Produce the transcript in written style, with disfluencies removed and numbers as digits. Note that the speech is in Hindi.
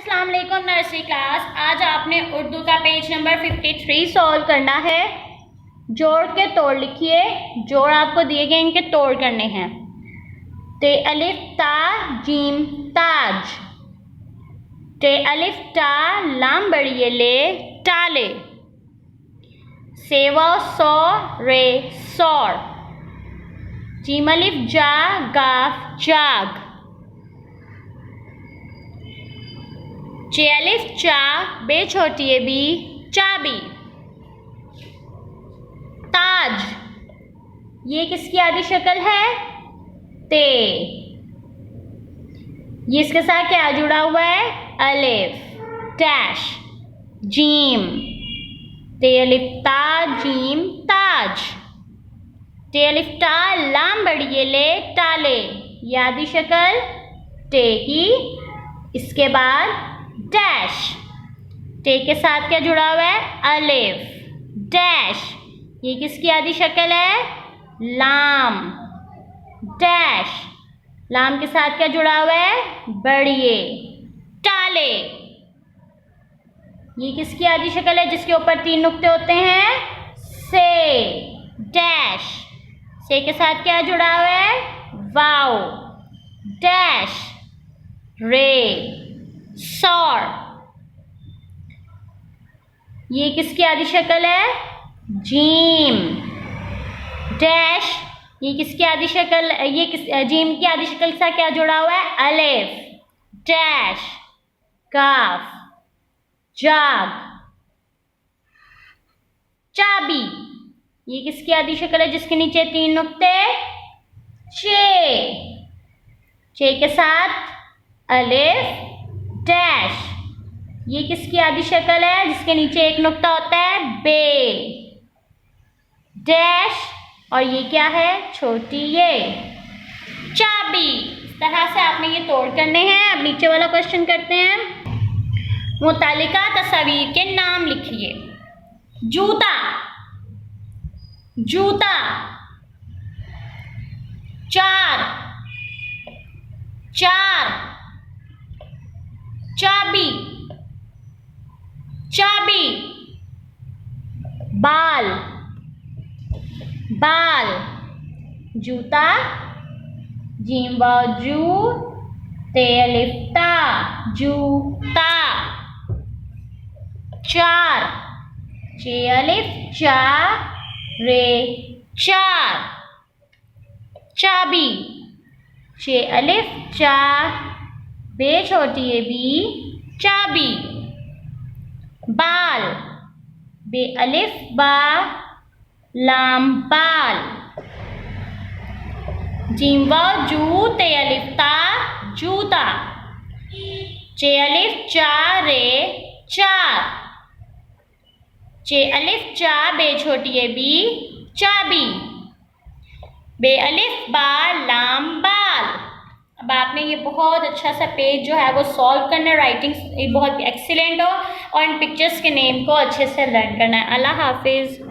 अस्सलाम वालेकुम नर्सरी क्लास। आज आपने उर्दू का पेज नंबर 53 सॉल्व करना है। जोड़ के तोड़ लिखिए। जोड़ आपको दिए गए, इनके तोड़ करने हैं। ते अलिफ ता जीम ताज, ते अलिफ ता लाम बड़िए ले टाले, सेवा सौ रे सौर, जीम अलिफ जा गाफ जाग, चे अलिफ चा बे छोटी ए बी चाबी, ताज ये किसकी आदि शक्ल है? ते। ये इसके साथ क्या जुड़ा हुआ है? अलिफ डैश जीम, ते अलिफ ता जीम ताज, ते अलिफ ता लाम बड़िए ले टाले, ये आदि शक्ल टे की। इसके बाद डैश, टे के साथ क्या जुड़ा हुआ है? अलिफ डैश, ये किसकी आदि शक्ल है? लाम डैश, लाम के साथ क्या जुड़ा हुआ है? बड़िए टाले, ये किसकी आदि शक्ल है जिसके ऊपर 3 नुक्ते होते हैं? से डैश, से के साथ क्या जुड़ा हुआ है? वाव डैश रे सौर, ये किसकी आदि शक्ल है? जीम डैश, ये किसकी आदि शक्ल? ये किस जीम की आदि शक्ल के साथ क्या जुड़ा हुआ है? अलिफ डैश काफ जाग, चाबी ये किसकी आदि शक्ल है जिसके नीचे 3 नुक्ते? चे, चे के साथ अलिफ डैश, ये किसकी आदि शक्ल है जिसके नीचे 1 नुक्ता होता है? बे डैश, और ये क्या है? छोटी ये चाबी। इस तरह से आपने ये तोड़ करने हैं। अब नीचे वाला क्वेश्चन करते हैं। मुतालिका तस्वीर के नाम लिखिए। जूता, जूता, चार, चार, चाबी, चाबी, बाल, बाल, जूता जीम बाजू ते अलिफ ता जूता, चार, चे अलिफ चा रे चार, चाबी, चे अलिफ चा बे छोटी ए बी चाबी, बाल, बे अलिफ बा लाम बाल, जीम वाव जू ते अलिफ ता जूता, चे अलिफ चा रे चार, चे अलिफ चा बे छोटी ए बी चाबी, बे अलिफ बा लाम बाल। अब आपने ये बहुत अच्छा सा पेज जो है वो सॉल्व करना है। राइटिंग बहुत एक्सीलेंट हो और इन पिक्चर्स के नेम को अच्छे से लर्न करना है। अल्लाह हाफिज़।